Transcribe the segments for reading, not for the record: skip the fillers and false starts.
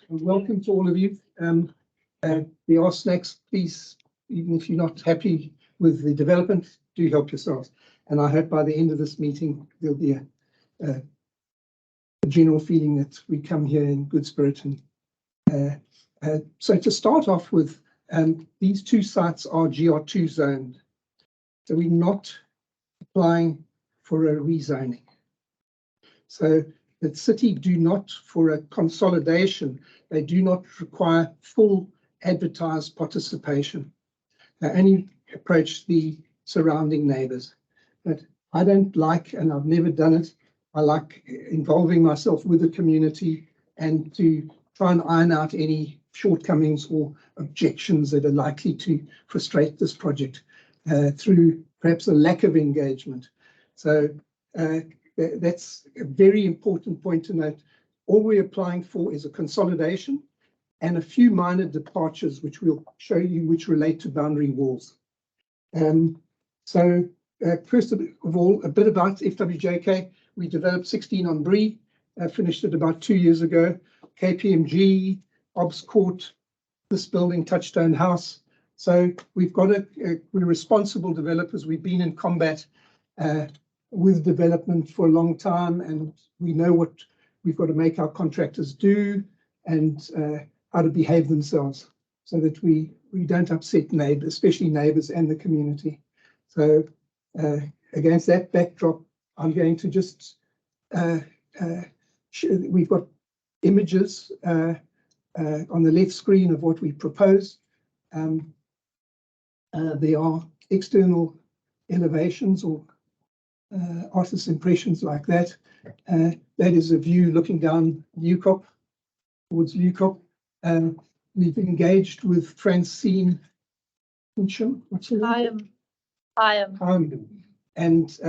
Welcome to all of you. There are snacks, please, even if you're not happy with the development, do help yourselves. And I hope by the end of this meeting, there'll be a general feeling that we come here in good spirit. And so to start off with, these two sites are GR2 zoned. So we're not applying for a rezoning. So the city do not, for a consolidation, they do not require full advertised participation. They only approach the surrounding neighbours. But I don't like, and I've never done it, I like involving myself with the community and to try and iron out any shortcomings or objections that are likely to frustrate this project through perhaps a lack of engagement. So that's a very important point to note. All we're applying for is a consolidation and a few minor departures, which we'll show you, which relate to boundary walls. So first of all, a bit about FWJK. We developed 16 on Bree, finished it about 2 years ago. KPMG, Obs Court, this building, Touchstone House. So we've got we're responsible developers. We've been in combat with development for a long time, and we know what we've got to make our contractors do and how to behave themselves so that we don't upset neighbours, especially neighbours and the community. So against that backdrop, I'm going to just we've got images on the left screen of what we propose. There are external elevations or artist's impressions like that. That is a view looking down Newcop, towards Newcop. We've engaged with Francine Hincham. What's her name? Hyam. And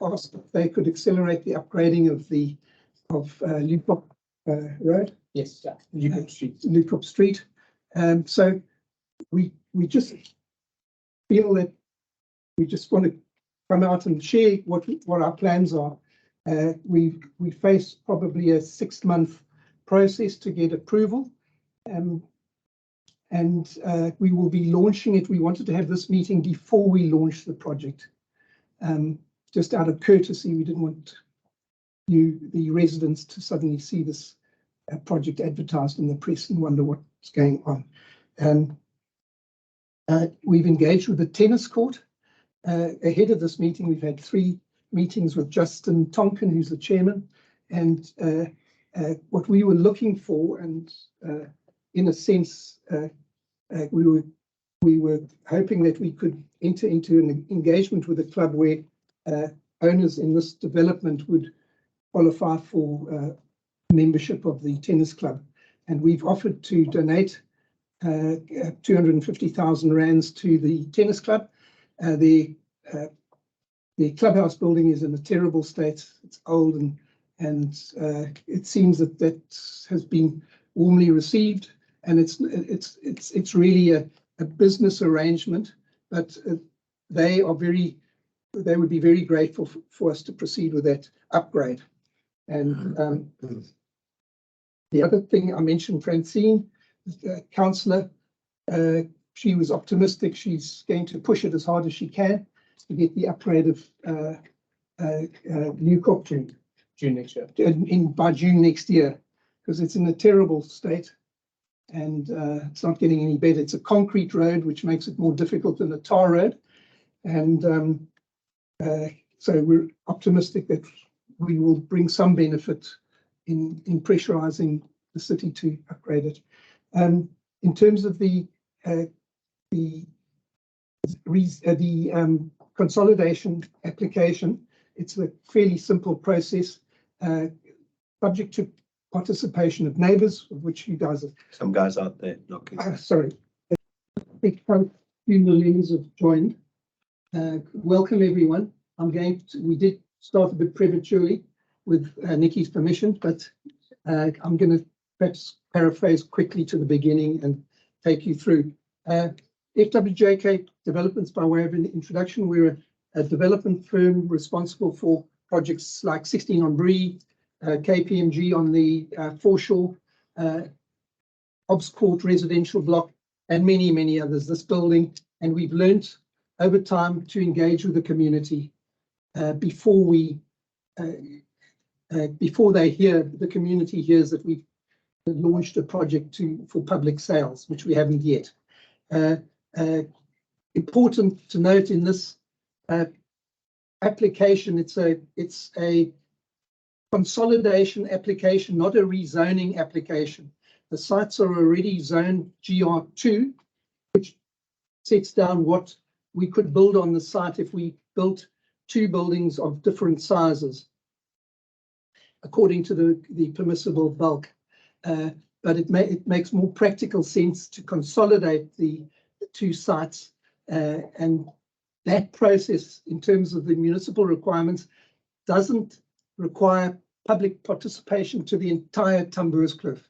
asked if they could accelerate the upgrading of Newcop Road. Yes, yeah. Newcop Street. Newcop Street. So we just feel that we just want to come out and share what our plans are. We face probably a 6-month process to get approval, and we will be launching it. We wanted to have this meeting before we launch the project, just out of courtesy. We didn't want the residents, to suddenly see this project advertised in the press and wonder what's going on. We've engaged with the tennis court. Ahead of this meeting, we've had 3 meetings with Justin Tonkin, who's the chairman, and what we were looking for, and in a sense, we were hoping that we could enter into an engagement with a club where owners in this development would qualify for membership of the tennis club, and we've offered to donate 250,000 rands to the tennis club. The clubhouse building is in a terrible state. It's old, and it seems that has been warmly received, and it's really a business arrangement, but they would be very grateful for us to proceed with that upgrade. And the other thing I mentioned, Francine, councillor, she was optimistic. She's going to push it as hard as she can to get the upgrade of Newcop June next year. By June next year, because it's in a terrible state and it's not getting any better. It's a concrete road, which makes it more difficult than a tar road. And so we're optimistic that we will bring some benefit in pressurizing the city to upgrade it. In terms of the consolidation application, it's a fairly simple process, subject to participation of neighbours, of which you guys are. Some guys out there knocking. Sorry, I think a few millennials have joined. Welcome everyone. We did start a bit prematurely with Nikki's permission, but I'm going to perhaps paraphrase quickly to the beginning and take you through. FWJK Developments, by way of an introduction, we're a development firm responsible for projects like 16 on Bree, KPMG on the foreshore, Hobbs Court residential block, and many, many others, this building. And we've learnt over time to engage with the community before the community hears that we've launched a project for public sales, which we haven't yet. Important to note in this application, it's a consolidation application, not a rezoning application. The sites are already zoned GR2, which sets down what we could build on the site if we built 2 buildings of different sizes, according to the permissible bulk. But it makes more practical sense to consolidate the 2 sites, and that process in terms of the municipal requirements doesn't require public participation to the entire Tamboerskloof.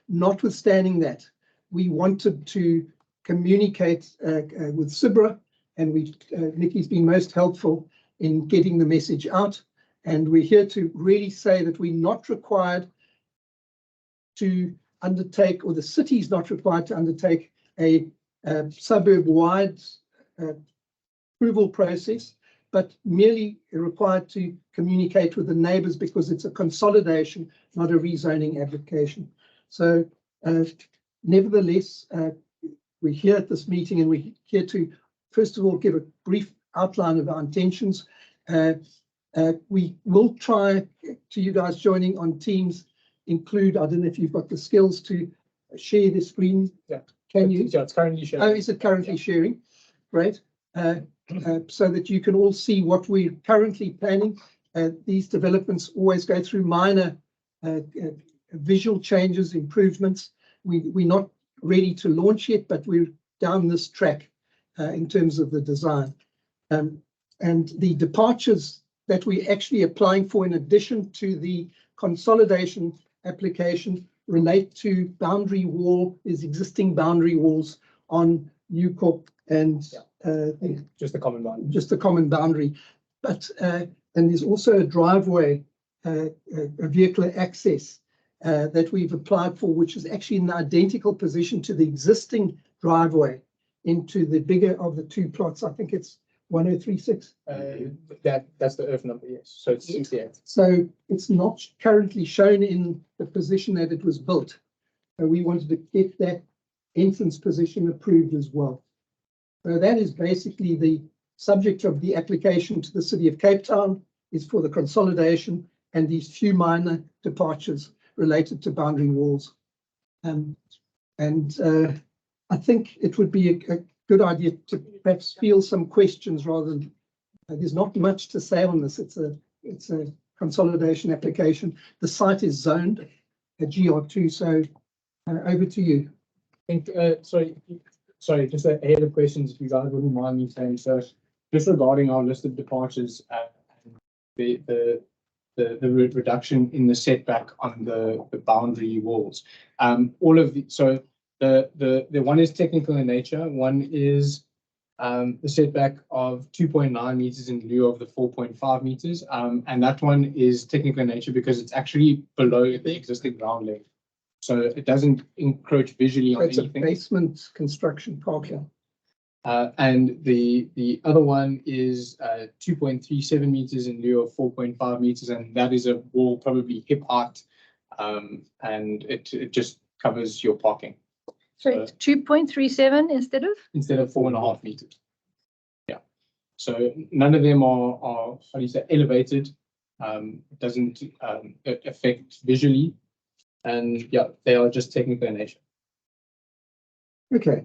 Notwithstanding that, we wanted to communicate with CIBRA, and Nikki's been most helpful in getting the message out. And we're here to really say that we're not required to undertake, or the city's not required to undertake a suburb-wide approval process, but merely required to communicate with the neighbours because it's a consolidation, not a rezoning application. So nevertheless, we're here at this meeting, and we're here to, first of all, give a brief outline of our intentions. We will try, to you guys joining on Teams, include, I don't know if you've got the skills to share the screen. Yeah. Can you? Yeah, it's currently sharing. Oh, is it currently sharing? Great. So that you can all see what we're currently planning. These developments always go through minor visual changes, improvements. We're not ready to launch yet, but we're down this track in terms of the design. And the departures that we're actually applying for, in addition to the consolidation application, relate to boundary wall, is existing boundary walls on Newcorp and just a common boundary. Just a common boundary. But and there's also a driveway, a vehicular access that we've applied for, which is actually in the identical position to the existing driveway into the bigger of the 2 plots. I think it's 1036. That's the earth number, yes. So it's 68. So it's not currently shown in the position that it was built. So we wanted to get that entrance position approved as well. So that is basically the subject of the application to the City of Cape Town, is for the consolidation and these few minor departures related to boundary walls. I think it would be a good idea to perhaps field some questions rather than, there's not much to say on this. It's a consolidation application. The site is zoned a GR2, so over to you. I think, sorry, just ahead of questions, if you guys wouldn't mind me saying, so just regarding our listed departures, the reduction in the setback on the boundary walls, all of the, so the one is technical in nature, one is the setback of 2.9 meters in lieu of the 4.5 meters, and that one is technical in nature because it's actually below the existing ground level. So it doesn't encroach visually on anything. It's a basement construction parking. And the other one is 2.37 meters in lieu of 4.5 meters, and that is a wall probably hip height, and it just covers your parking. So it's 2.37 instead of 4.5 meters. Yeah. So none of them are how do you say, elevated. It doesn't affect visually. And yeah, they are just technical in nature. Okay.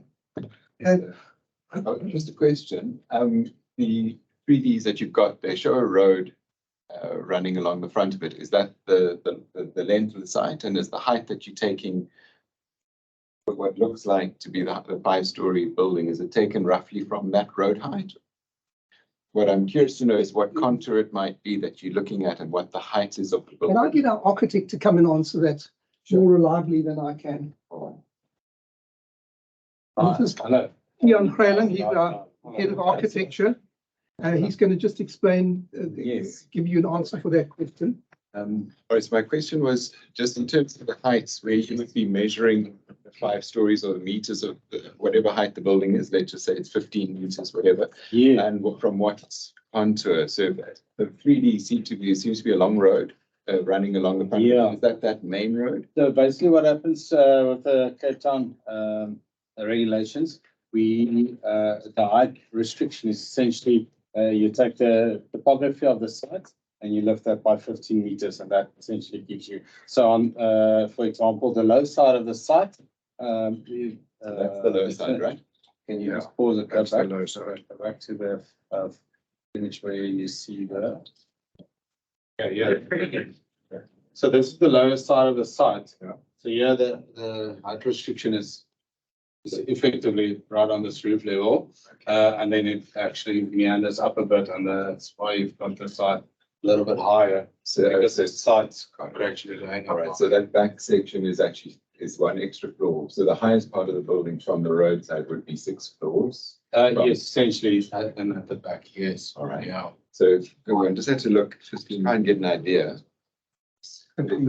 Just a question. The 3Ds that you've got, they show a road running along the front of it. Is that the length of the site, and is the height that you're taking what looks like to be the 5-story building, is it taken roughly from that road height? What I'm curious to know is what contour it might be that you're looking at and what the height is of the building. Can I get our architect to come and answer that more reliably than I can? Hello. Ian Craylan, he's our head of architecture. He's going to just explain, Yes. give you an answer for that question. All right, so my question was just in terms of the heights where you would be measuring 5 stories or the meters of whatever height the building is. Let's just say it's 15 meters, whatever. Yeah. And from what's onto a survey, the 3D seems to be a long road running along the front. Yeah. Is that main road? So basically what happens with the Cape Town regulations, the height restriction is essentially you take the topography of the site and you lift that by 15 meters, and that essentially gives you. So on, for example, the low side of the site. That's the lower side, right? Can you just pause it? Go That's the back, low side. go back to the image where you see the. Yeah. So this is the lower side of the site. Yeah. So here the height restriction is effectively right on this roof level. And then it actually meanders up a bit, and that's why you've got the site a little bit higher. So Because the sites are actually laying all up. right. So that back section is one extra floor. So the highest part of the building from the roadside would be 6 floors. Yes, essentially, and at the back, yes. All right. Yeah. So we just have to look, just to try and get an idea. This.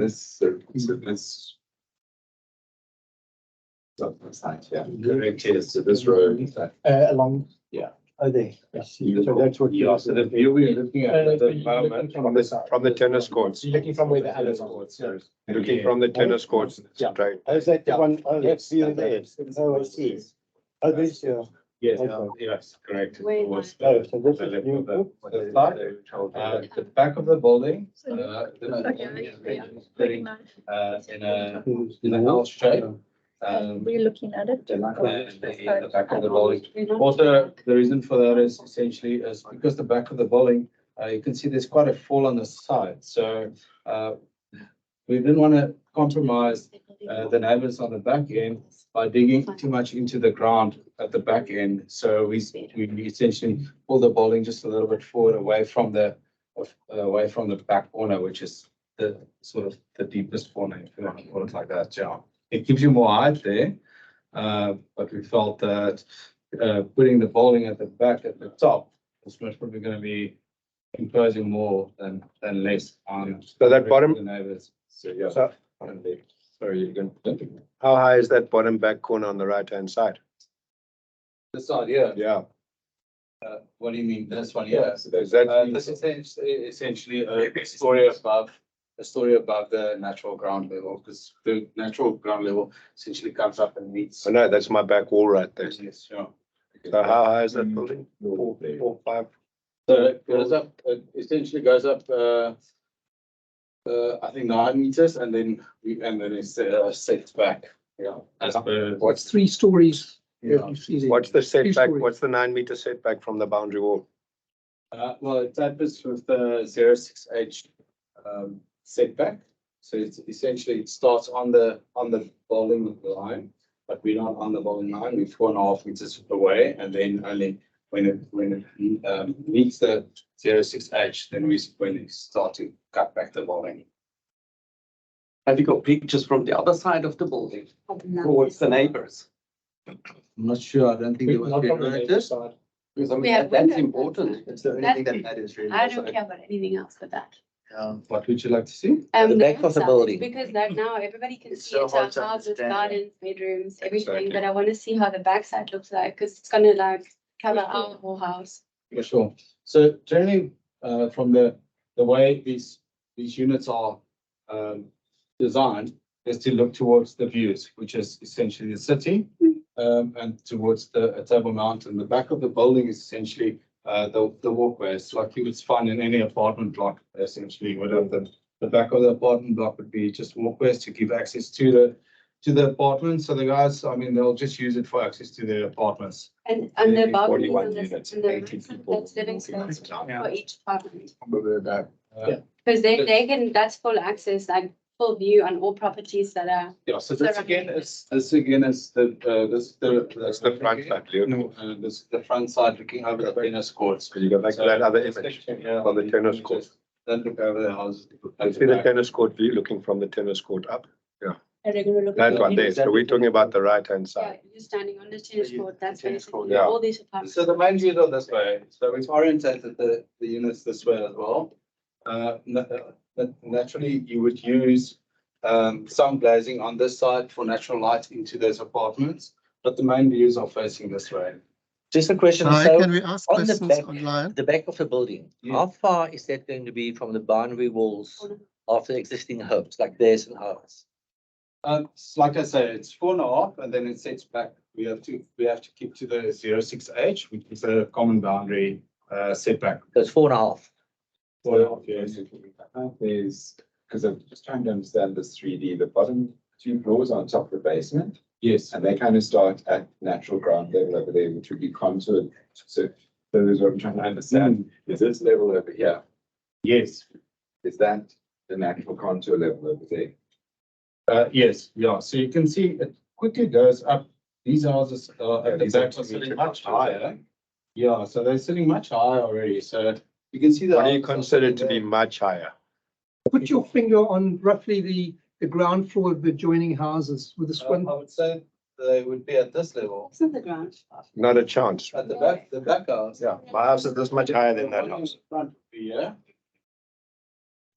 Side, yeah. Correct, yes. So this road. Along. Oh, there. I see. So that's what. Yeah, so the view we're looking at at the moment. From the tennis courts, You're looking from where the Aloe courts. Yeah. looking from the tennis courts Yeah. straight. Oh, is that the Yeah. one? Oh, that's Yes. view there. Oh, I see. Oh, there's your, Yes, Okay. yes, correct. Wait, Was oh, so this the is left new. of the side. The back of the building. So- The Okay, building is yeah, sitting, recognize. in a L shape. We're looking at it. The back of the building. Also, the reason for that is essentially is because the back of the building, you can see there's quite a fall on the side. So we didn't want to compromise the neighbors on the back end by digging too much into the ground at the back end. So we essentially pull the building just a little bit forward away from the back corner, which is the sort of the deepest corner, if you want to call it like that. Yeah. It gives you more height there, but we felt that putting the bowling at the back at the top is most probably going to be imposing more than less on. So that bottom- the neighbors. So, yeah. So Sorry, you're going to. how high is that bottom back corner on the right-hand side? This side here, Yeah, what do you mean? This one here? So that's is that, This is essentially a story above the natural ground level, because the natural ground level essentially comes up and meets. oh no, that's my back wall right there. Yes, yeah. So how high is that building? 4, 5? So it goes up, it essentially goes up, I think 9 meters, and then it's set back. Yeah. As per. What's 3 stories? Yeah. You see there? What's the setback, stories. what's the 9-meter setback from the boundary wall? Well, it tapers with the 06H setback. So it's essentially, it starts on the bowling line, but we're not on the bowling line. We're 4.5 meters away, and then only when it meets the 06H, then we start to cut back the bowling. Have you got pictures from the other side of the building towards the neighbors? I'm not sure. I don't think there was. Not from the neighbor's side. Because I mean, We have that's windows. important. It's the only thing that matters really. I don't care about anything else but that. What would you like to see? The back of the inside, building. Because that now everybody can It's see so it's our hard to houses, understand. gardens, bedrooms, everything, Exactly. but I want to see how the backside looks like, because it's gonna like cover our whole house. For sure. So generally, from the way these units are designed is to look towards the views, which is essentially the city, and towards the Table Mountain. The back of the building is essentially the walkways, like you would find in any apartment block, essentially. Whatever the back of the apartment block would be just walkways to give access to the apartments. So the guys, I mean, they'll just use it for access to their apartments. And the Maybe balcony 41 on the, units, on the 80 people. that's living space Yeah. for each apartment. Yeah. Because they can, that's full access, like full view on all properties that are. Yeah, so this again is the That's the front side, Leo. No, this is the front side looking over the tennis courts. Can you go back to that other this image section here, of the tennis court? Then look over the houses. You see the tennis court view looking from the tennis court up? A regular look. That one there. So we're talking about the right-hand Yeah, side. you're standing on the tennis court, that's tennis court, basically yeah. all these apartments. So the main views are this way. So we've orientated the units this way as well. Naturally, you would use some glazing on this side for natural light into those apartments, but the main views are facing this way. Just a question. Hi, So can we ask on the questions back, online? the back of the building, Yeah. how far is that going to be from the boundary walls of the existing homes, like theirs and ours? Like I say, it's 4.5 and then it sets back. We have to keep to the 06H, which is a common boundary setback. So it's 4.5. So there's, because I'm just trying to understand this 3D, the bottom 2 floors are on top of the basement, Yes. and they kind of start at natural ground level over there, which would be contoured. So that is what I'm trying to understand. Is this level over here, Yes. is that the natural contour level over there? Yes, yeah. So you can see it quickly goes up. These houses at the these are back are sitting 2 much meters higher. Yeah, so they're sitting much higher already. So you can see that. What do you consider to be much higher? Put your finger on roughly the ground floor of the adjoining houses with this one. I would say they would be at this level. It's in the ground. Not a chance. At the back house. Yeah, my house is this much higher than that house. Yeah.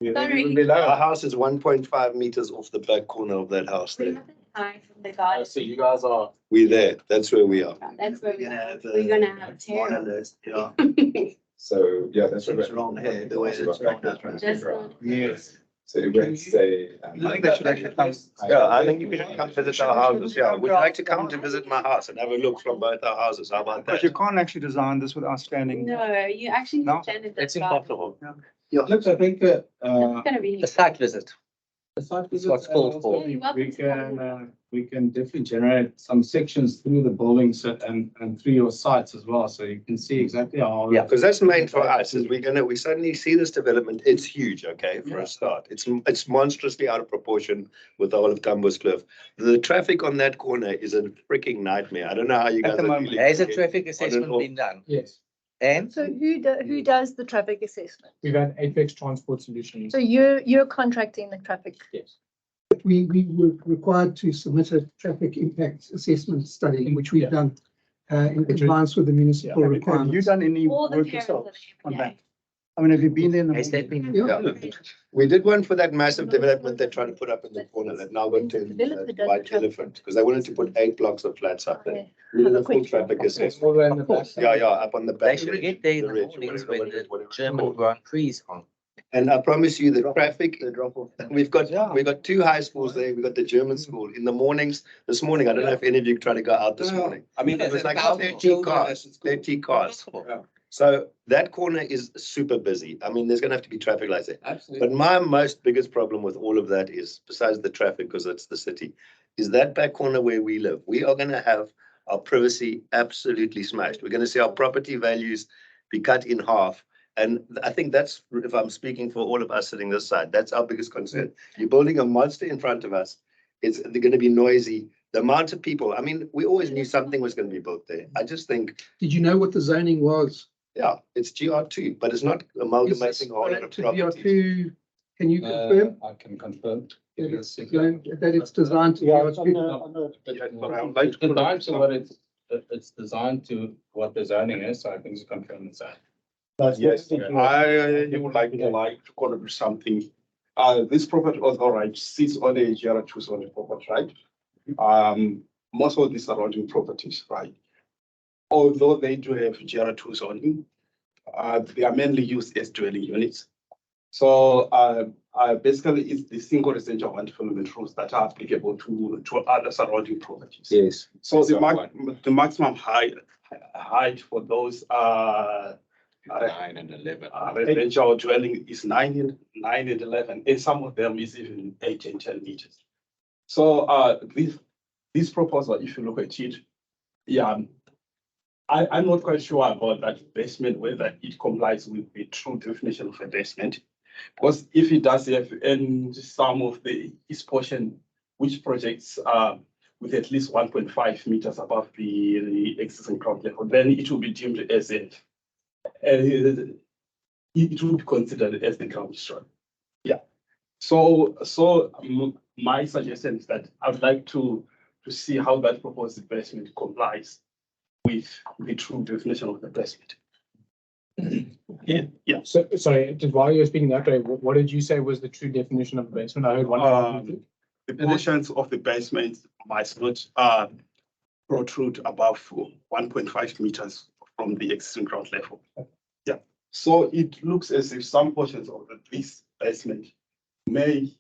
Sorry. Our house is 1.5 meters off the back corner of that house We're there. not high from the garden. So you guys are. We're there. That's where we are. That's where we're gonna have a tear. Yeah. So, yeah, that's what. It's wrong here, the way it's Just not- Yes. So it would say. I think they should actually come. Yeah, I think you should come visit our houses. Yeah, would you like to come to visit my house and have a look from both our houses? How about But you that? can't actually design this without standing. No, you actually No, standard. It's impossible. Look, I think It's gonna be. A site visit. the site It's what's visits, called and for. also we can definitely generate some sections through the buildings and through your sites as well, so you can see exactly how. Yeah. Because that's main for us, is we suddenly see this development, it's huge, okay, for a start. It's monstrously out of proportion with the whole of Tamboerskloof. The traffic on that corner is a freaking nightmare. I don't know how you guys At the are moment. dealing Has a with it. traffic assessment been done? Yes, And So who does the traffic assessment? We've had Apex Transport Solutions. So you're contracting the traffic. Yes. We were required to submit a traffic impact assessment study, which we've Yeah. done in Which is- compliance with the municipal Have you requirements. done any All the work parents yourself are on there that? every day. I mean, have you been there in the has that morning? been? Yeah. We did one for that massive development they're trying to put up in the corner that now got turned into White Elephant, because they wanted to put 8 blocks of flats up there. We did a full traffic assessment. All the way in the Of course. back. Yeah, up on the They back. should edge, get there in the the ridge, mornings whatever when the whatever it's German called. Grand Prix is on. And I promise you, the traffic, The drop off. we've got 2 high schools there. We've got the German school. In the mornings, this morning, I don't know if any of you tried to go out this morning. I mean, It was like Thousands of 30 children cars, 30 cars. Yeah. So that corner is super busy. I mean, there's gonna have to be traffic lights there. Absolutely. But my most biggest problem with all of that is, besides the traffic, because it's the city, is that back corner where we live. We are gonna have our privacy absolutely smashed. We're gonna see our property values be cut in half. And I think that's, if I'm speaking for all of us sitting this side, that's our biggest concern. You're building a monster in front of us. They're gonna be noisy. The amount of people, I mean, we always knew something was gonna be built there. I just think, Did you know what the zoning was? yeah, it's GR2, but it's not amalgamating a whole lot of To properties. BR2, can you confirm I can confirm. that it's designed to Yeah, BR2? it's on the. It's designed to what it's designed to what the zoning is, so I can just confirm that. Yes, I would like to contribute something. This property authority sits on a GR2 zoning property, right? Most of the surrounding properties, right? Although they do have GR2 zoning, they are mainly used as dwelling units. So basically it's the single residential one development rules that are applicable to other surrounding properties. Yes. So the maximum height for those 9 and 11. residential dwelling is 9 and 11, and some of them is even 8 and 10 meters. So this proposal, if you look at it, yeah, I'm not quite sure about that basement, whether it complies with the true definition of a basement. Because if it does have in some of the east portion, which projects with at least 1.5 meters above the existing ground level, then it will be deemed as it will be considered as the ground structure. Yeah. So my suggestion is that I would like to see how that proposed basement complies with the true definition of the basement. Yeah. So, sorry, just while you're speaking that way, what did you say was the true definition of a basement? I heard one. the portions of the basement must not protrude above 1.5 meters from the existing ground level. Yeah, so it looks as if some portions of this basement may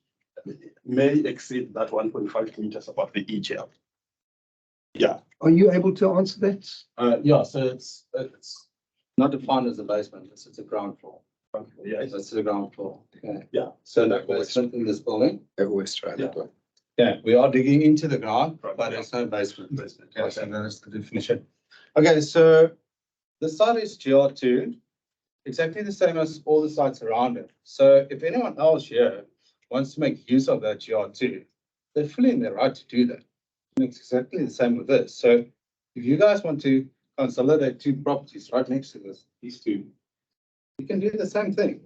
exceed that 1.5 meters above the EGL. Yeah. Are you able to answer that? Yeah, so it's not defined as a basement, it's a ground floor. Yeah, It's the ground floor. Okay. Yeah. So the basement in this building. Always try Yeah. that. Yeah, we are digging into the ground, Right, but yeah. it's no basement. Basement. Okay, so that is the definition. Okay, so the site is GR2, exactly the same as all the sites around it. So if anyone else here wants to make use of that GR2, they're fully in their right to do that. And it's exactly the same with this. So if you guys want to consolidate two properties right next to these two, you can do the same thing.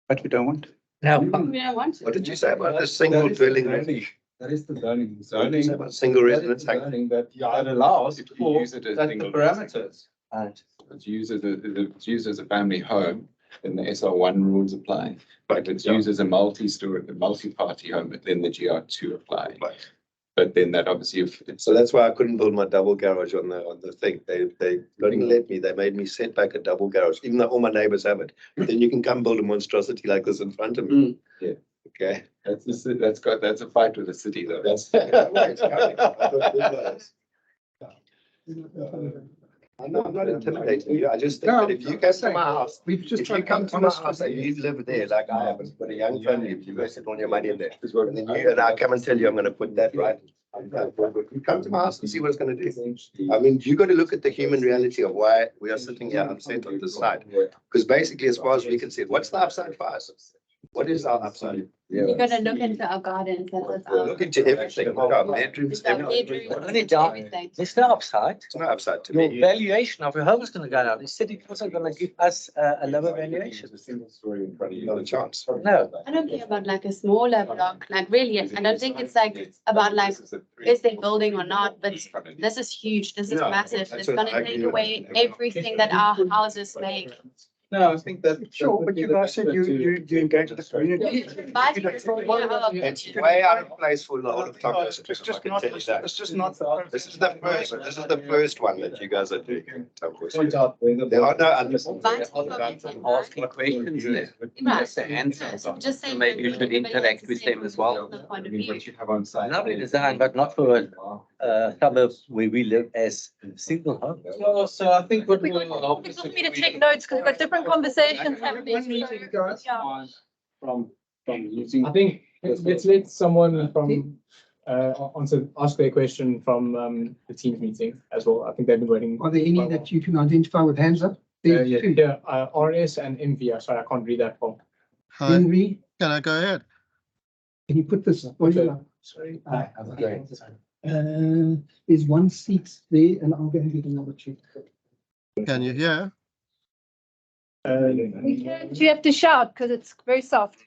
But we don't want. No. We don't want to. What did you say about the single That is the dwelling? zoning. That is the zoning. What did you Zoning. say about single that is residence? the zoning that allows If you for use it as that the single parameters. It's used as a family home, then the SR1 rules apply. But if it's used as a multi-story, a multi-party home, then the GR2 apply. Right. But then that obviously, if it's So that's why I couldn't build my double garage on the thing. They didn't let me. They made me set back a double garage, even though all my neighbors have it. But then you can come build a monstrosity like this in front of me. Yeah. Okay. that's a fight with the city though. That's. I'm not intimidating you. I just think that if you come to my house, We've just if you come to my house and you live there like I have, but a young family, if you invested all your money in there, and then I come and tell you I'm going to put that right. You come to my house and see what it's going to do. I mean, you got to look at the human reality of why we are sitting here upset on this side. Because basically, as far as we can see, what's the upside for us? What is our upside? You're gonna look into our gardens, that's our. Look into everything. Look at our bedrooms, It's our everything. bedrooms, everything. There's no upside. It's not upside to Your me. valuation of your home is going to go down. The city also going to give us a lower valuation. Not a chance. No. I don't care about like a smaller block, like really, I don't think it's like about like, is there building or not, but this is huge, this is No, massive, that's it's what gonna I take agree away with. everything that our houses make. No, I think that. Sure, but you guys said you engage with the community. But it's our It's opinion. way out of place for the whole of Tamboerskloof. It's I just can not, tell you that. it's just not. This is the first one that you guys are doing. in Tamboerskloof. Point out whether. There are no others. Asking questions there. That's the answer. So just saying. Maybe you should interact with them as well. What you have on site. Lovely design, but not for a suburb where we live as single homes. Well, so I think what We we'll. want me to take notes because we've got different conversations happening. One meeting, guys. Yeah. From using. I think let's let someone from ask their question from the team's meeting as well. I think they've been waiting. Are there any that you can identify with hands up? There Yeah, two. yeah, RS and MV. Sorry, I can't read that far. Hi, Henry, can I go ahead? can you put this? Sorry. There's one seat there and I'll go and get another chair. Can you hear? You have to shout because it's very soft.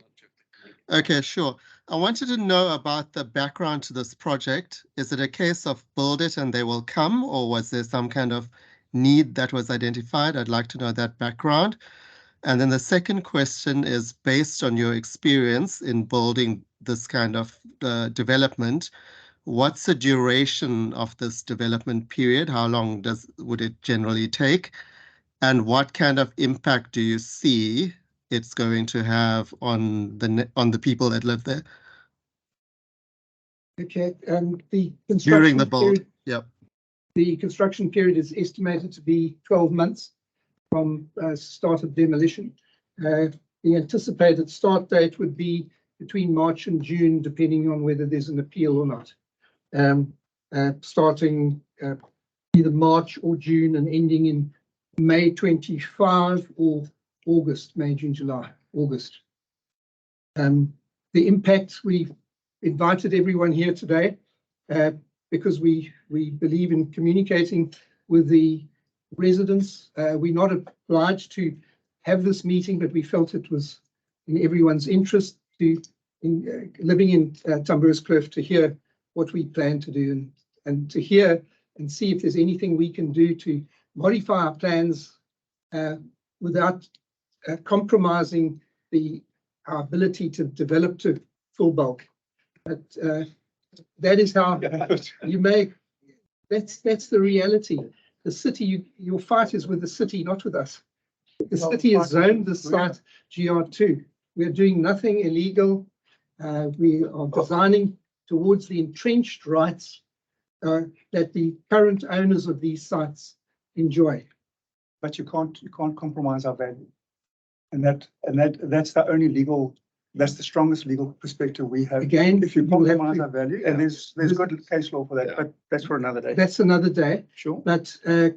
Okay, sure. I wanted to know about the background to this project. Is it a case of build it and they will come, or was there some kind of need that was identified? I'd like to know that background. And then the second question is based on your experience in building this kind of development. What's the duration of this development period? How long would it generally take? And what kind of impact do you see it's going to have on the people that live there Okay, the during construction the build? period, Yep. the construction period is estimated to be 12 months from start of demolition. The anticipated start date would be between March and June, depending on whether there's an appeal or not. Starting either March or June and ending in May 25 or August, May, June, July, August. The impact, we've invited everyone here today because we believe in communicating with the residents. We're not obliged to have this meeting, but we felt it was in everyone's interest to, living in Tamboerskloof, to hear what we plan to do and to hear and see if there's anything we can do to modify our plans without compromising our ability to develop to full bulk. But that is how you make, that's the reality. The city, your fight is with the city, not with us. The city has zoned the site GR2. We are doing nothing illegal. We are designing towards the entrenched rights that the current owners of these sites enjoy. But you can't compromise our value. And that's the only legal, that's the strongest legal perspective we have. Again, If you you will have compromise to- our value, and there's good case law for that, but that's for another day. That's another day. Sure. But the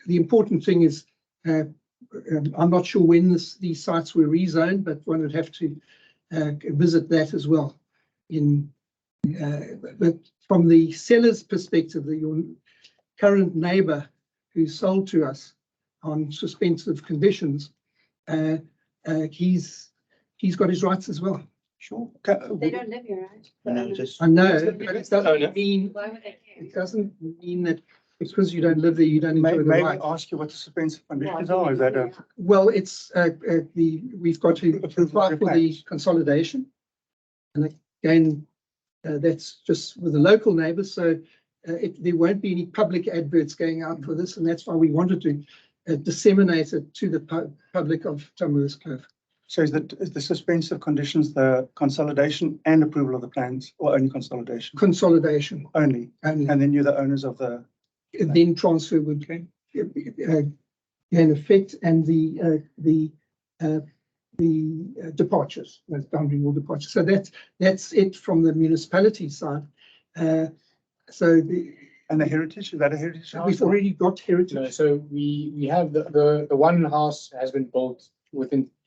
important thing is, I'm not sure when these sites were rezoned, but one would have to visit that as well. But from the seller's perspective, your current neighbour who sold to us on suspensive conditions, he's got his rights as well. Sure. They don't live here, right? No, just. I know, but it doesn't mean, Why would they care? it doesn't mean that because you don't live there, you don't enjoy the May I rights. ask you what the suspensive conditions are? Is that a? Well, it's we've got to apply for the consolidation. And again, that's just with the local neighbours, so there won't be any public adverts going out for this, and that's why we wanted to disseminate it to the public of Tamboerskloof. So is the suspensive conditions the consolidation and approval of the plans, or only consolidation? Consolidation Only, only, and then you're the owners of the. then transfer would gain effect, and the departures, that's boundary wall departures. So that's it from the municipality side. So And the heritage, is that a heritage house? we've already got heritage. No, so we have the one house has been built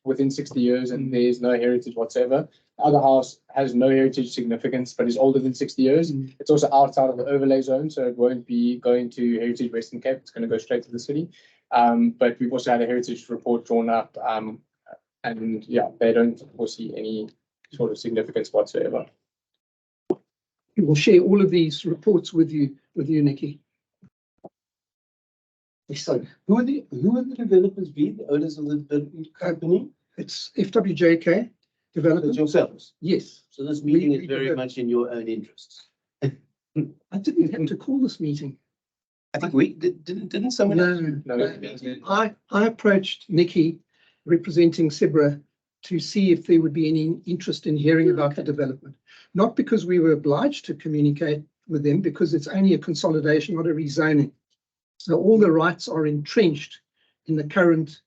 within 60 years and there's no heritage whatsoever. The other house has no heritage significance, but is older than 60 years. It's also outside of the overlay zone, so it won't be going to Heritage Western Cape. It's going to go straight to the city. But we've also had a heritage report drawn up, and yeah, they don't foresee any sort of significance whatsoever. We will share all of these reports with you, Nikki. So who are the developers be, the owners of the development company? It's FWJK It's Development. yourselves. Yes, So this meeting We- is we very develop- much in your own interests. I didn't have to call this meeting. I think we didn't someone else? I approached Nikki, representing CIBRA, to see if there would be any interest in hearing about the development. Not because we were obliged to communicate with them, because it's only a consolidation, not a rezoning. So all the rights are entrenched in the current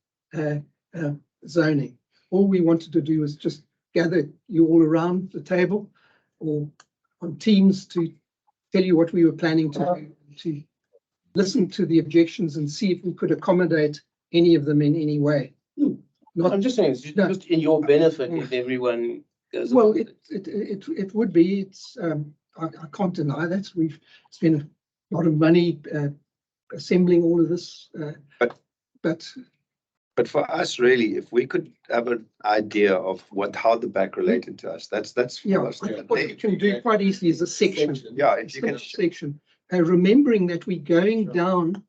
zoning. All we wanted to do was just gather you all around the table or on Teams to tell you what we were planning to do, to listen to the objections and see if we could accommodate any of them in any way. Not, I'm just saying, it's No. just in your benefit if everyone goes. well, along with it would be. It's I can't deny that we've spent a lot of money assembling all of this, But for us, really, if we could have an idea of how the back related to us, that's yeah. for I us. think what you can do quite easily is a section. Yeah, if you can. Section. Remembering that we're going down.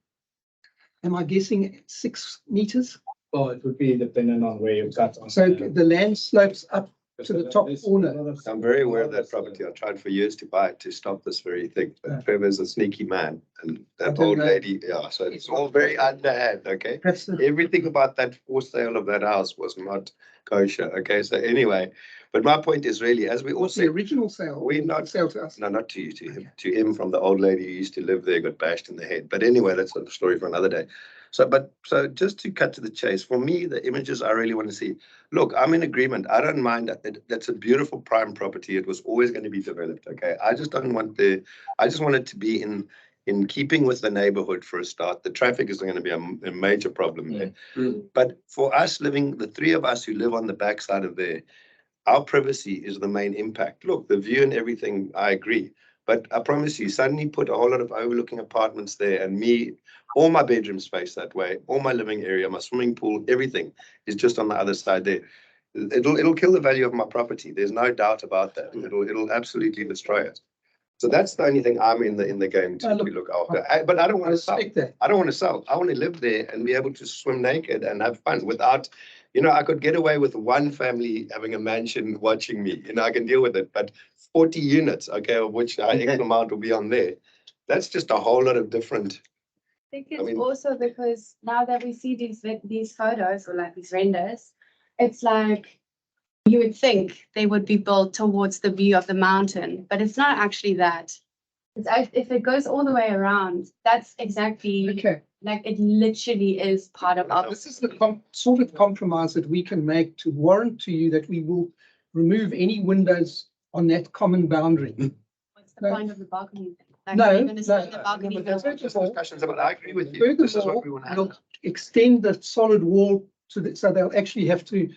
Am I guessing 6 meters? Well, it would be dependent on where you cut. on So the land slopes up to the top corner. I'm very aware of that property. I tried for years to buy it to stop this very thing. Yeah. But Trevor's a sneaky man and I that don't old know. lady, yeah, so it's all very underhand, okay? Perhaps Everything about that for sale of that house was not kosher, okay? So anyway, but my point is really, as we what's also, the original sale? We're not- Sale to us. no, not to you, to him from the old lady who used to live there, got bashed in the head. But anyway, that's a story for another day. So just to cut to the chase, for me, the images I really want to see, look, I'm in agreement. I don't mind that. That's a beautiful prime property. It was always going to be developed, okay? I just don't want I just want it to be in keeping with the neighborhood for a start. The traffic is going to be a major problem there. But for us living, the 3 of us who live on the backside of there, our privacy is the main impact. Look, the view and everything, I agree. But I promise you, suddenly put a whole lot of overlooking apartments there and me, all my bedroom space that way, all my living area, my swimming pool, everything is just on the other side there. It'll kill the value of my property. There's no doubt about that. It'll absolutely destroy it. So that's the only thing I'm in the game to look after. But I don't want to sell. I don't want to sell. I want to live there and be able to swim naked and have fun without, I could get away with one family having a mansion watching me. I can deal with it. But 40 units, okay, of which X amount will be on there. That's just a whole lot of different. I think I it's mean- also because now that we see these photos or like these renders, it's like you would think they would be built towards the view of the mountain, but it's not actually that. If it goes all the way around, that's exactly Okay, like it literally is part of our. this is the sort of compromise that we can make to warrant to you that we will remove any windows on that common boundary. What's the point of the balcony? Like, No, are you gonna sit no, in the balcony? That's for- what just discussions about. I agree with you. This is what we want to We'll have. extend the solid wall to the, so they'll actually have to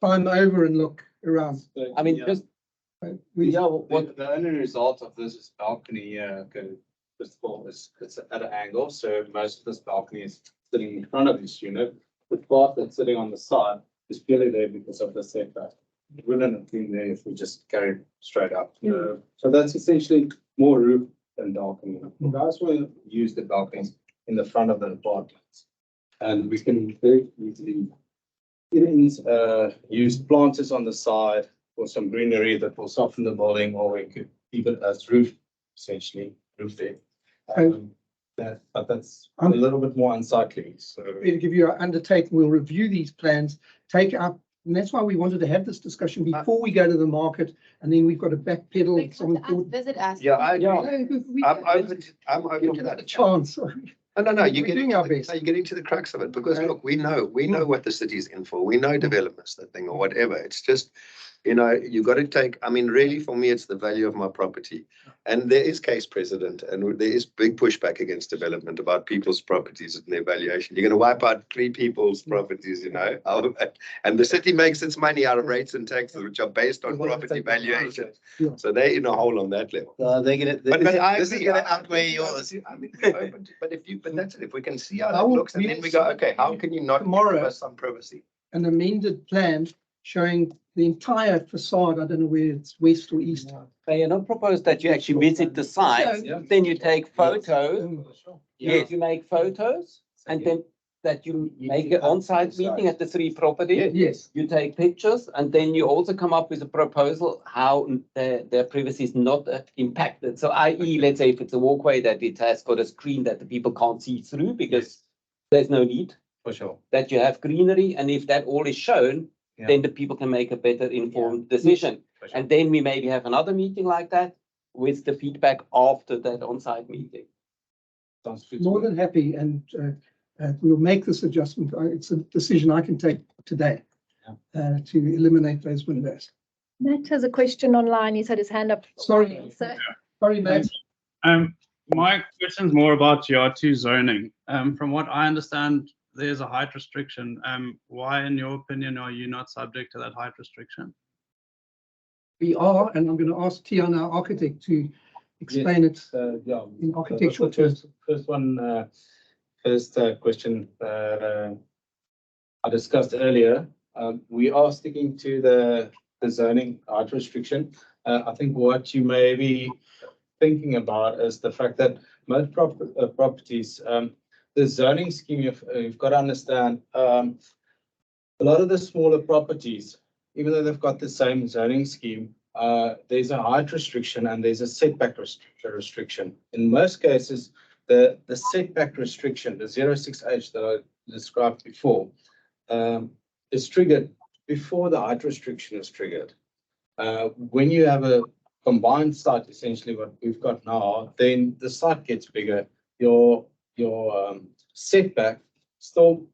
climb over and look around. I mean, Yeah. just, We- yeah, what, The only result of this is balcony, first of all, it's at an angle, so most of this balcony is sitting in front of this unit. The part that's sitting on the side is purely there because of the setback. It wouldn't have been there if we just carried straight up. So that's essentially more roof than balcony. Guys will use the balconies in the front of the apartments. And we can very easily use planters on the side or some greenery that will soften the building, or we could even as roof, essentially roof there. But that's a little bit more unsightly, so. We'll give you an undertaking, we'll review these plans, take up, and that's why we wanted to have this discussion before we go to the market, and then we've got to backpedal. Like, some come to us, visit us. Yeah, I agree. We I'm open give to that a that. chance. No, you're We're getting, doing our best. you're getting to the crux of it, because Right. look, we know what the city's in for. We know development's the thing or whatever. It's just, you got to take, I mean, really for me, it's the value of my property. And there is case precedent, and there is big pushback against development about people's properties and their valuation. You're going to wipe out 3 people's properties, and the city makes its money out of rates and taxes, which are based on property valuation. Yeah. So they're in a hole on that level. they're gonna, But I this is agree. gonna outweigh yours. I mean, we're open to- but that's it. If we can see how I that will- looks, and then we go, okay, how can you not give Tomorrow. us some privacy? An amended plan showing the entire facade, I don't know where it's west or east. They are not proposed that you actually visit the site, Yeah. then you take photos. Yeah. Yes, you make photos, and then that you make an on-site meeting at the 3 properties. Yes, You take pictures, and then you also come up with a proposal how their privacy is not impacted. So i.e., let's say if it's a walkway that it has got a screen that the people can't see through because there's no need, For sure. that you have greenery, and if that all is shown, Yeah. then the people can make a better informed decision. For sure. And then we maybe have another meeting like that with the feedback after that on-site meeting. Sounds good. more than happy, and we'll make this adjustment. It's a decision I can take today to eliminate those windows. Matt has a question online. He's had his hand up. Sorry. So Sorry, Matt. My question is more about GR2 zoning. From what I understand, there's a height restriction. Why, in your opinion, are you not subject to that height restriction? We are, and I'm going to ask Tiana, our architect, to explain it Yeah. in architectural The terms. First question I discussed earlier. We are sticking to the zoning height restriction. I think what you may be thinking about is the fact that most properties, the zoning scheme, you've got to understand, a lot of the smaller properties, even though they've got the same zoning scheme, there's a height restriction and there's a setback restriction. In most cases, the setback restriction, the 06H that I described before, is triggered before the height restriction is triggered. When you have a combined site, essentially what we've got now, then the site gets bigger. Your setback still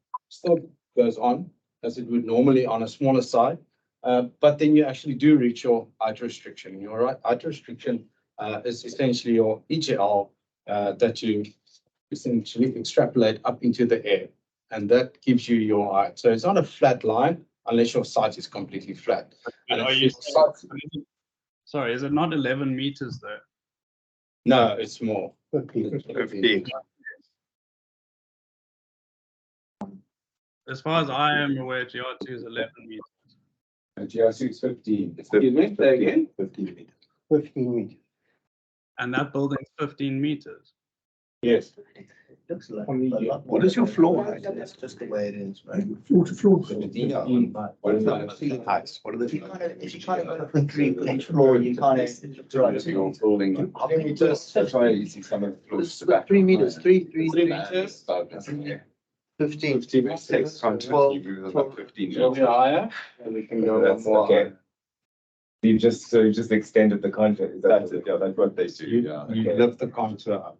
goes on as it would normally on a smaller site, but then you actually do reach your height restriction. Your height restriction is essentially your EGL that you essentially extrapolate up into the air, and that gives you your height. So it's not a flat line unless your site is completely flat. And Are if you your site- sorry, is it not 11 meters though? No, it's more. 15. As far as I am aware, GR2 is 11 meters. GR2 is 15. Excuse me, say again? 15 meters. 15 meters. And that building's 15 meters. Yes. Looks like a lot. What is your floor height? It's just the way it is, right? Floor to floor. What is the ceiling heights? What are If you the? kind of, if you kind of go for three on each floor, you kind of. Building. How many meters? That's why you see some of the floors. It's about 3 meters, three. 3 meters. 15. 15 by 6, Twelve. you move about 15. Go a bit higher, and we can go That's one more. okay. You've just extended the contour. That's it. Yeah, that's what they do. You, Yeah. you Okay. lift the contour up.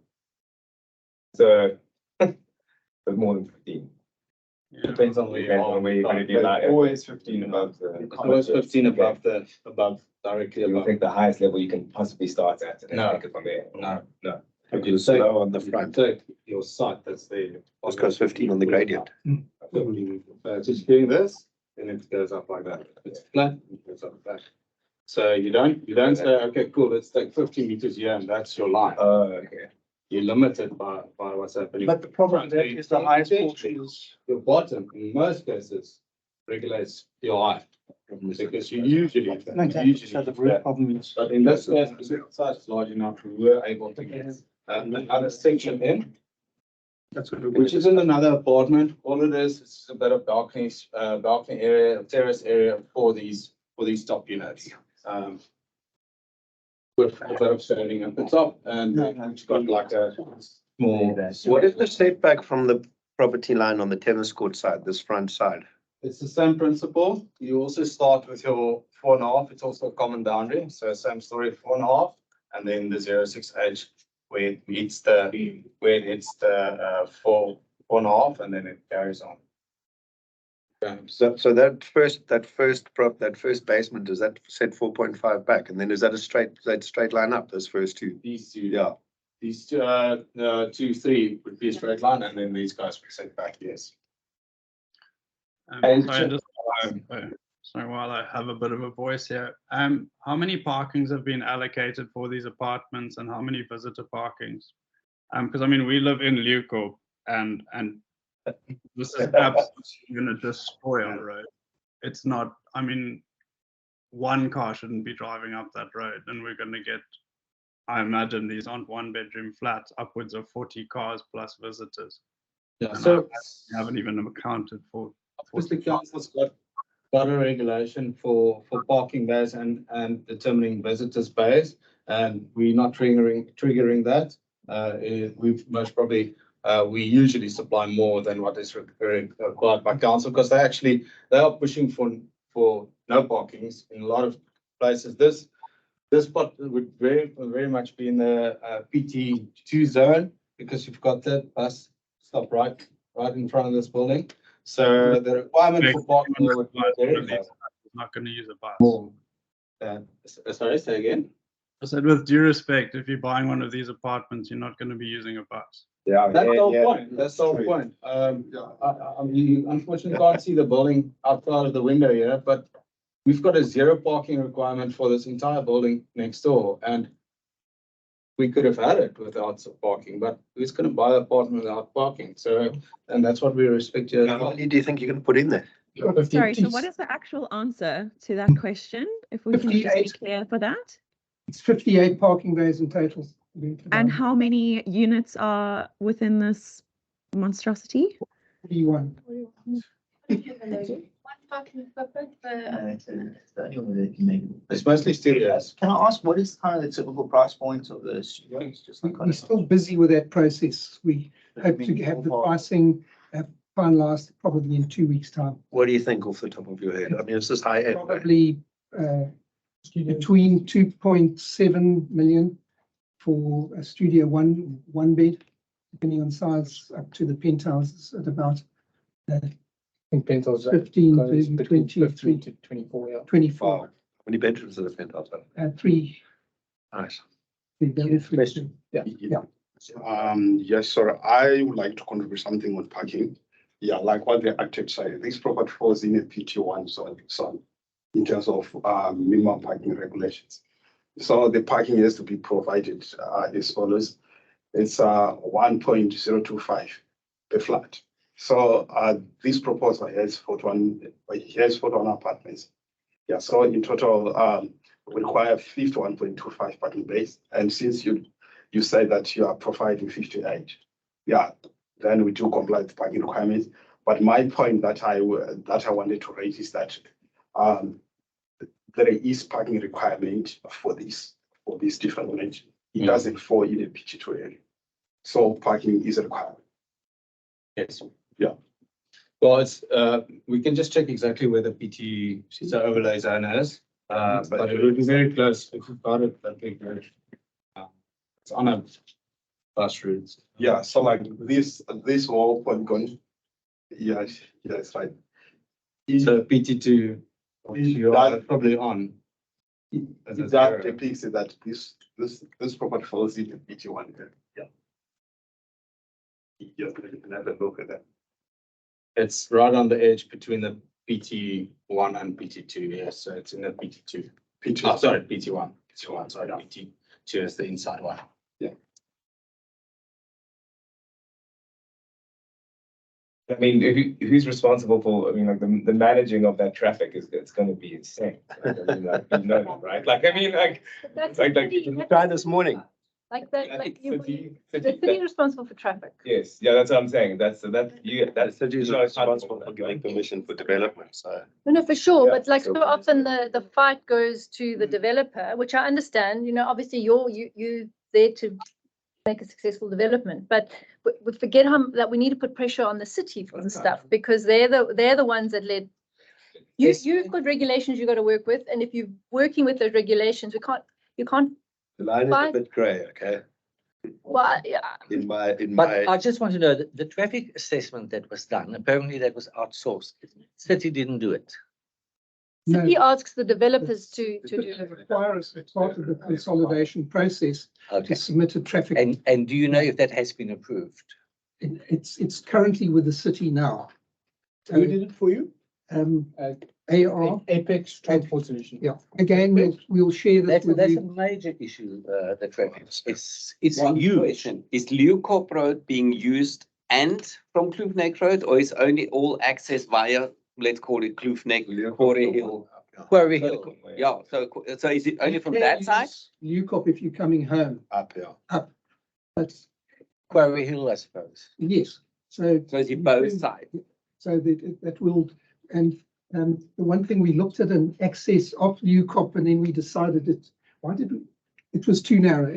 So, but more than 15. Depends on where you Depends are. on where you're gonna do that. Always 15 above the. It's always 15 above directly You above. think the highest level you can possibly start at and then No. take it from there? No. No. Okay, so low on the front. Take your site that's there. This goes 15 on the gradient. 15. Just doing this, then it goes up like that. It's flat, it goes up like that. So you don't say, okay, cool, let's take 50 meters here and that's your line. Okay. You're limited by what's happening. But the problem with that is the highest portion is. Your bottom, in most cases, regulates your height. Because you usually. So the real problem is. But in this case, the site is large enough, we were able to get another section in, That's what which is in another apartment. All it is a bit of balcony area, terrace area for these top units. With a bit of standing at the top, and it's got like a small. What is the setback from the property line on the tennis court side, this front side? It's the same principle. You also start with your 4.5. It's also a common boundary. So same story, 4.5, and then the 0.6H where it meets the 4.5, and then it carries on. So that first basement, does that set 4.5 back? And then is that a straight line up, those first two? These two, Yeah. these two, 2, 3 would be a straight line, and then these guys would set back. Yes. And Sorry, while I have a bit of a voice here, how many parkings have been allocated for these apartments and how many visitor parkings? Because I mean, we live in Leeuwkop and this is absolutely going to destroy our road. It's not, I mean, one car shouldn't be driving up that road and we're going to get, I imagine these aren't 1-bedroom flats, upwards of 40 cars plus visitors. Yeah. And So I haven't even accounted for. the council's got a regulation for parking bays and determining visitors bays, and we're not triggering that. We've most probably we usually supply more than what is required by council because they are pushing for no parkings in a lot of places. This spot would very much be in the PT2 zone because you've got the bus stop right in front of this building. So the requirement for parking would be very high. Not going to use a bus. Sorry, say again. I said, with due respect, if you're buying one of these apartments, you're not going to be using a bus. Yeah. That's the whole point. That's the whole point. You unfortunately can't see the building outside of the window here, but we've got a 0 parking requirement for this entire building next door, and we could have had it without parking, but who's going to buy an apartment without parking? So, and that's what we respect here. How many do you think you can put in there? Sorry, so what is the actual answer to that question? If we can just be 58. clear for that? It's 58 parking bays in total. And how many units are within this monstrosity? 41. It's mostly studios. Can I ask, what is kind of the typical price point of the studios? Just like We're still busy with that process. We hope to have the pricing finalized probably in 2 weeks' time. What do you think off the top of your head? I mean, it's just high end. Probably between 2.7 million for a studio one bed, depending on size, up to the penthouses at about In penthouse, 15 goes to between 23, 15 to 24. Yeah. 24. How many bedrooms are the penthouse? Three. Nice. Question. Yeah. Yes, sir. I would like to contribute something on parking. Yeah, like what the architect said, this property falls in a PT1 zone in terms of minimum parking regulations. So the parking has to be provided as follows. It's 1.025 per flat. So this proposal has 41 apartments. Yeah, so in total, we require 51.25 parking bays. And since you you say that you are providing 58. Yeah, then we do comply with parking requirements. But my point that I wanted to raise is that there is parking requirement for these development. It doesn't fall in the PG2 area. So parking is a requirement. Yes. Yeah. Well, it's, we can just check exactly where the PT overlay zone is, but it will be very close if you've got it, that'd be great. It's on a bus route. Yeah, so like this whole polygon, yeah, it's right. So PT2, you are probably on. That depicts it that this property falls in the PT1. Yeah. Just have a look at that. It's right on the edge between the PT1 and PT2. Yes, so it's in the PT2. PT2. Oh, sorry, PT1. PT1, sorry, PT2 is the inside one. Yeah. I mean, who's responsible for, I mean, like the managing of that traffic it's going to be insane. Like, I mean, like, you know that, right? Like, I mean, like, Try this morning. Like that, like you, city, the city is responsible for traffic. yes, yeah, that's what I'm saying. That's The city is responsible for giving permission for development, so. No, for sure, Yeah, but like so so often the fight goes to the developer, which I understand, you know, obviously you there to make a successful development, but we forget that we need to put pressure on the city for the stuff, because they're the ones that led. You've got regulations you got to work with, and if you're working with those regulations, you can't. The line is a bit grey, okay? Well, yeah. But I just want to know that the traffic assessment that was done, apparently that was outsourced. City didn't do it. No. City asks the developers to do It it. requires, as part of the consolidation process, to submit a traffic. And do you know if that has been approved? It's currently with the city now. Who did it for you? AR. Apex Transport Solutions. Yeah, again, we'll share this with That's a you. major issue, the traffic. It's One huge. question, is Leeuwkop Road being used and from Kloofneck Road, or is only all access via, let's call it Kloofneck, Quarry Hill? Quarry Hill. Yeah, so is it only from that side? Leeuwkop, if you're coming home. Up here. Up. That's, Quarry Hill, I suppose. yes, so. So is it both sides? So that will, and the one thing we looked at an access of Leeuwkop, and then we decided it was too narrow.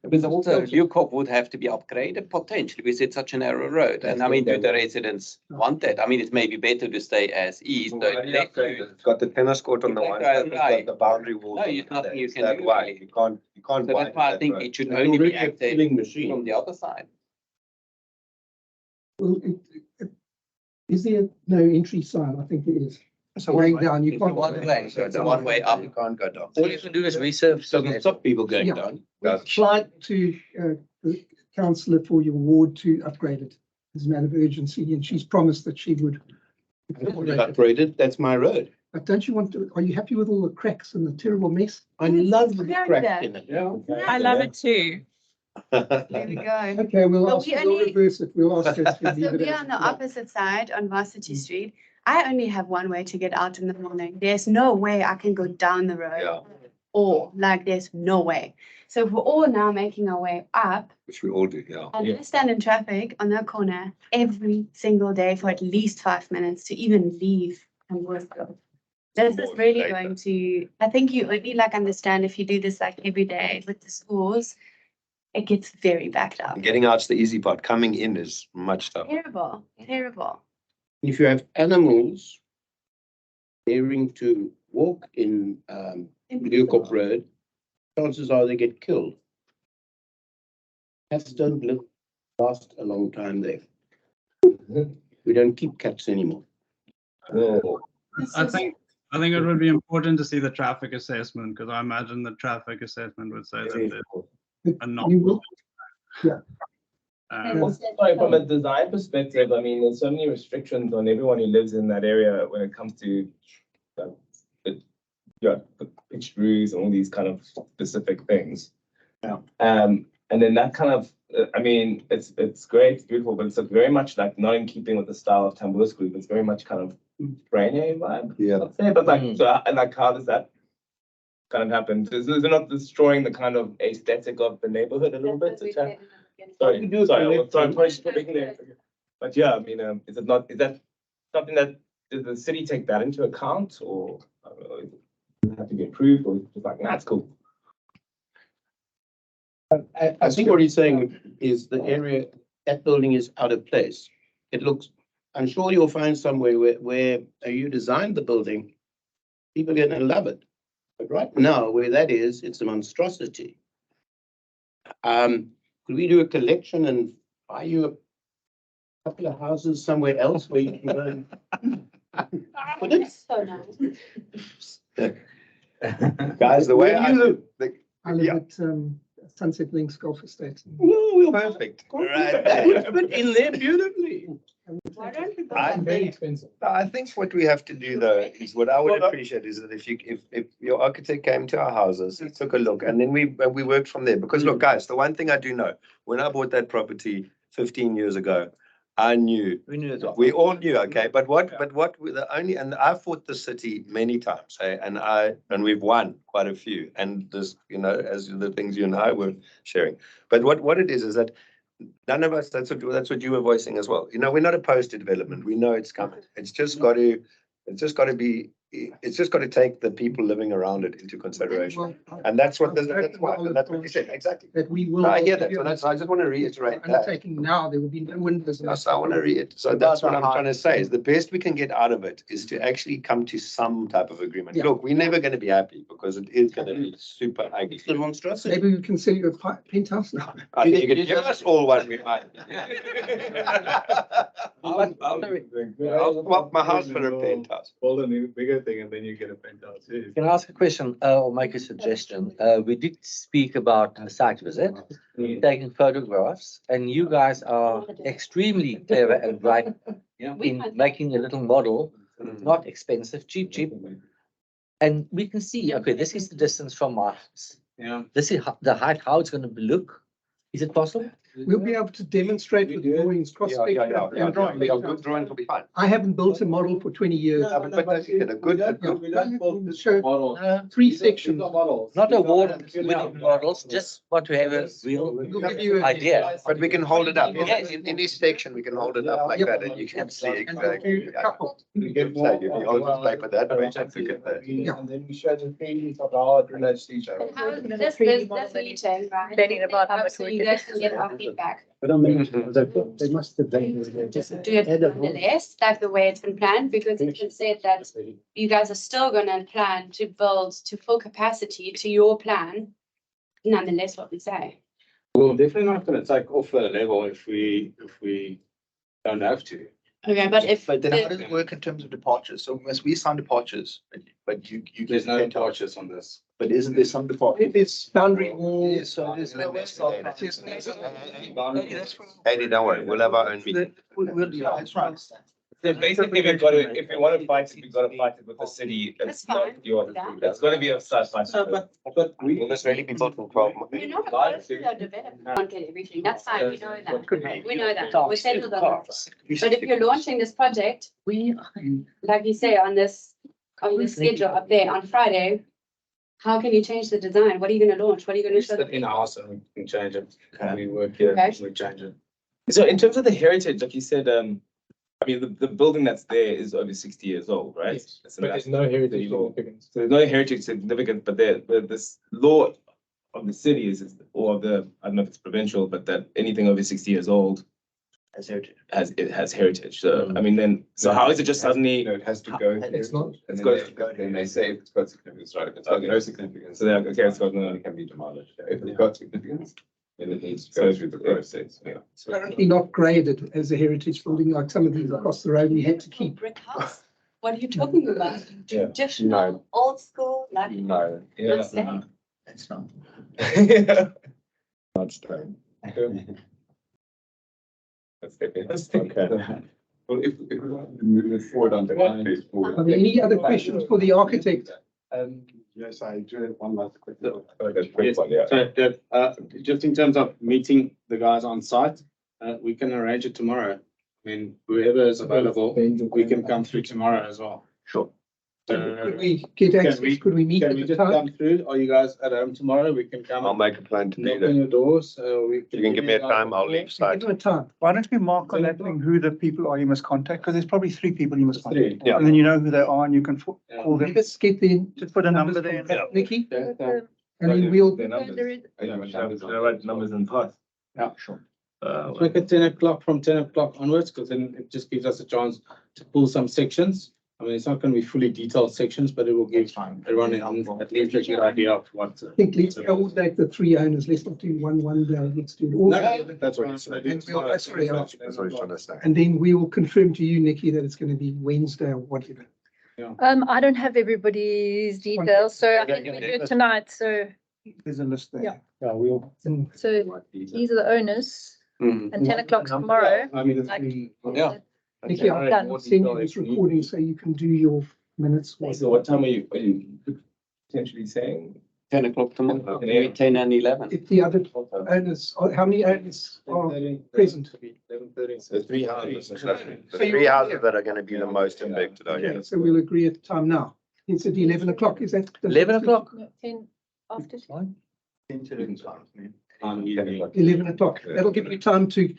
But also Leeuwkop would have to be upgraded potentially because it's such a narrow road. And I mean, do the residents want that? I mean, it's maybe better to stay as is. It's got the tennis court on the one side, it's got the boundary wall. No, there's nothing you can That do. wide, you can't. So that's why I think it should only be accessed from the other side. Well, is there no entry sign? I think there is. So going down, you It's a can't. one way, so it's a one way up. You can't go down. All you can do is resurface. Doesn't stop people going Yeah. down. Applied to the councillor for your ward to upgrade it as a matter of urgency, and she's promised that she would. Upgraded, that's my road. But don't you want to, are you happy with all the cracks and the terrible mess? I love the Very crack bad. in it. Yeah. I love it too. There we go. Okay, we'll But ask, we we'll only- reverse it. We'll ask her to So leave it. we're as on it the is. opposite side on Varsity Street. I only have one way to get out in the morning. There's no way I can go down the road. Yeah. Or like there's no way. So if we're all now making our way up, Which we all do, yeah. and I stand in traffic on that corner every single day for at least 5 minutes to even leave Tamboerskloof. This is really going to, I think you only like understand if you do this like every day with the schools, it gets very backed up. Getting out's the easy part, coming in is much tougher. Terrible, terrible. If you have animals daring to walk in Leeuwkop Road, chances are they get killed. Cats don't last a long time there. We don't keep cats anymore. I think it would be important to see the traffic assessment, because I imagine the traffic assessment would say that there's a not. You will? Yeah. Also, sorry, from a design perspective, I mean, there's so many restrictions on everyone who lives in that area when it comes to the pitched roofs and all these kind of specific things. Yeah. And then that kind of, I mean, it's great, it's beautiful, but it's very much like not in keeping with the style of Tamboerskloof. It's very much kind of brainy vibe. Yeah. I'd say, but like, so like, how does that kind of happened? Is it not destroying the kind of aesthetic of the neighborhood a little bit? Sorry, but yeah, I mean, is that something that, does the city take that into account, or does it have to be approved, or just like, nah, it's cool? I think what he's saying is the area, that building is out of place. It looks, I'm sure you'll find somewhere where you designed the building, people are gonna love it. But right now, where that is, it's a monstrosity. Could we do a collection and buy you a couple of houses somewhere else where you can go and put it? So nice. Guys, the way Where do you live? I live at Sunset Links Golf Estate. Ooh, Perfect. Right. That would fit in there beautifully. Why don't we go I back? Very expensive. I think what we have to do though is what I would appreciate is that if your architect came to our houses, he took a look, and then we worked from there. Because look, guys, the one thing I do know, when I bought that property 15 years ago, I knew. We knew as well. We all knew, okay, but what the only, and I've fought the city many times, and we've won quite a few, and this, as the things you and I were sharing. But what it is that none of us, that's what you were voicing as well. We're not opposed to development. We know it's coming. It's just got to take the people living around it into consideration. And that's what you said, exactly. That we will. No, I hear that. So I just want to reiterate that. Undertaking now, there will be no windows. Yes, I want to read it. So that's what I'm trying to say, is the best we can get out of it is to actually come to some type of agreement. Yeah. Look, we're never going to be happy because it is going to be super ugly. It's a monstrosity. Maybe we can sell you a penthouse now. I think you could give us all one we might. I'll swap my house for a penthouse. Well, a bigger thing, and then you get a penthouse. Can I ask a question or make a suggestion? We did speak about a site visit, taking photographs, and you guys are extremely clever and bright in making a little model, not expensive, cheap. And we can see, okay, this is the distance from my house. Yeah. This is the height, how it's going to look. Is it possible? We'll be able to demonstrate with drawings, cross Yeah, good drawings will be fine. I haven't built a model for 20 years. But that's a good. Show 3 sections. Not award-winning models, just want to have a real We'll give you idea. But we can hold it up. Yes. In this section, we can hold it up like that, and you can see exactly. Couple. You can say, if you hold the paper that way, just look at that. And then we show the paintings of how it relates to each other. This meeting, right? Debating about how much So we you can- guys can get our feedback. But I mean, they must have Just do it nonetheless, like the way it's been planned, because it's been said that you guys are still gonna plan to build to full capacity to your plan. Nonetheless, what we say. We're definitely not gonna take off the level if we don't have to. Okay, but if. But then how does it work in terms of departures? So as we sign departures, but you. There's no departures on this. But isn't there some departure? it's boundary wall. Yeah, so there's no. Eddie, don't worry, we'll have our own meeting. We'll do that. That's right. So basically, if we want to fight it, we've got to fight it with the city. That's fine. That's going to be a side fight. But Will this really be built in 12 months? We're not opposed to the development, can't get everything, that's fine, we know that, we know that, we settled on that. But if you're launching this project, like you say, on this schedule up there on Friday, how can you change the design? What are you gonna launch? What are you gonna show? in our house and we can change it. We work here, Okay. we change it. So in terms of the heritage, like you said, I mean, the building that's there is over 60 years old, right? Yes, but there's no heritage significance. So there's no heritage significance, but this law of the city is, or of the, I don't know if it's provincial, but that anything over 60 years old As heritage. it has heritage. So I mean, then how is it just suddenly? No, it has to go. It's not. It's got to go. Then they say if it's got significance, right? If it's got no significance, So they're like, okay, it's got it can be demolished. If it's got significance, then it needs to go through the process. Yeah. Currently not graded as a heritage building like some of these across the road we had to keep. Brick house, what are you talking about? Yeah. Traditional, old school, like. No. What's that? That's not. Not stone. That's Okay. Well, if we want to move this forward on the line, please. Are there any other questions for the architect? Yes, I do have one last question. Quick one, yeah. So, just in terms of meeting the guys on site, we can arrange it tomorrow. I mean, whoever is available, we can come through tomorrow as well. Sure. Could we get access? Could we meet Can at we the just time? come through? Are you guys at home tomorrow? We can come. I'll make a plan to do Knock on that. your doors. You can give me a time, I'll leave site. Give it a time. Why don't we mark on that thing who the people are you must contact? Because there's probably 3 people you must Three, contact. yeah. And then you know who they are and you can call them. Let's get the Just put a number there. Nikki, Yeah. and then we'll. The numbers in past. Yeah, sure. Look at 10 o'clock, from 10 o'clock onwards, because then it just gives us a chance to pull some sections. I mean, it's not going to be fully detailed sections, but it will give everyone at least a good idea of what. I think let's coordinate the 3 owners. Let's not do one day. Let's do it all. That's what it's. And we'll- sorry, That's what he's trying to say. And then we will confirm to you, Nikki, that it's going to be Wednesday or whatever. I don't have everybody's details, so I think we do it tonight, so, There's a list there. Yeah. Yeah, we'll. so these are the owners, Mm. and 10 o'clock tomorrow. I mean, Like- yeah. Nikki, I'll Done. send you this recording so you can do your minutes. So what time are you potentially saying? 10 o'clock tomorrow, maybe 10 and 11. If the other owners, how many owners are present? 11:30. The 3 houses, the 3 houses that are gonna be the most impacted, I Okay, guess. so we'll agree at the time now. It's at 11 o'clock, is that? 11 o'clock? No, 10 after. 11 o'clock. That'll give you time to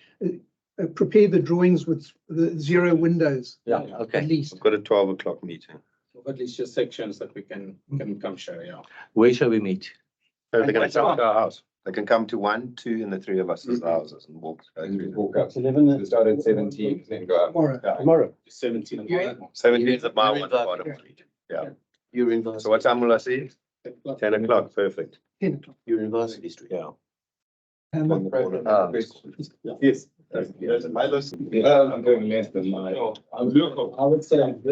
prepare the drawings with the 0 windows. Yeah, At okay. least. I've got a 12 o'clock meeting. At least just sections that we can come show, yeah. Where shall we meet? So they're gonna come to our house. They can come to 1, 2, and the 3 of us as houses and walk. Go through them. Walk up. We start at 17, then go up. Tomorrow. Tomorrow. 17. 17 is the my one bottom. Yeah. You're in, So what time will I see you? 10 o'clock, perfect. 10 o'clock. you're in Varsity Street. Yeah. Yes. My list. I'm going less than mine. I would say. I'd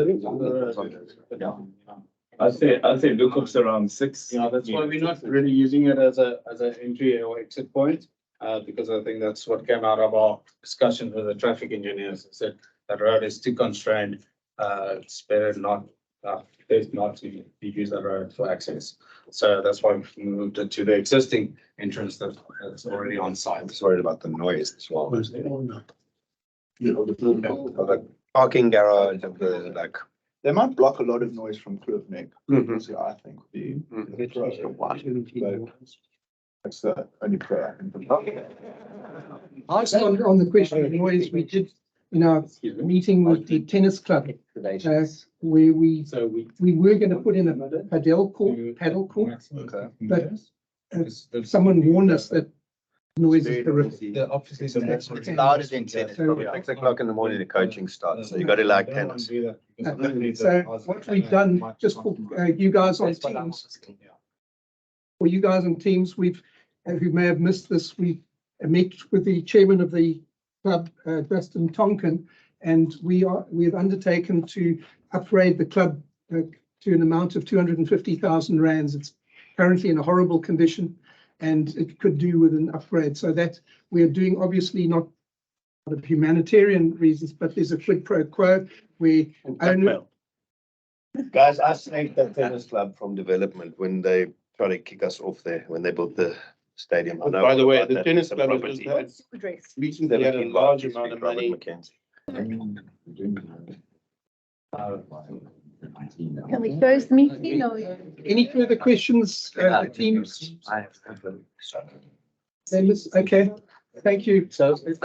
say lookups around 6. Yeah, that's why we're not really using it as an entry or exit point, because I think that's what came out of our discussion with the traffic engineers. They said that road is too constrained. It's better not to use that road for access. So that's why we moved it to the existing entrance that's already on site. I'm just worried about the noise as well. The parking garage and the like. They might block a lot of noise from Kloof Neck. Mhm. So I think that's the only prayer. On the question of noise, we did, in our meeting with the tennis club, where we were going to put in a paddle court, but someone warned us that noise is horrific. Obviously, It's louder than 10. It's probably 6 o'clock in the morning, the coaching starts, so you gotta like tennis. So what we've done, just for you guys on Teams, for you guys on Teams, who may have missed this, we met with the chairman of the club, Dustin Tonkin, and we have undertaken to upgrade the club to an amount of 250,000 rands. It's currently in a horrible condition, and it could do with an upgrade. So that we are doing, obviously not out of humanitarian reasons, but there's a quid pro quo where owner. Guys, I saved that tennis club from development when they tried to kick us off there, when they built the stadium. I know By the way, about the that. tennis It's a club has property. just Address. recently had a 17 large Barclays amount of Street, Robert money. Mackenzie. Can we close the meeting or? Any further questions, teams? Okay, thank you. So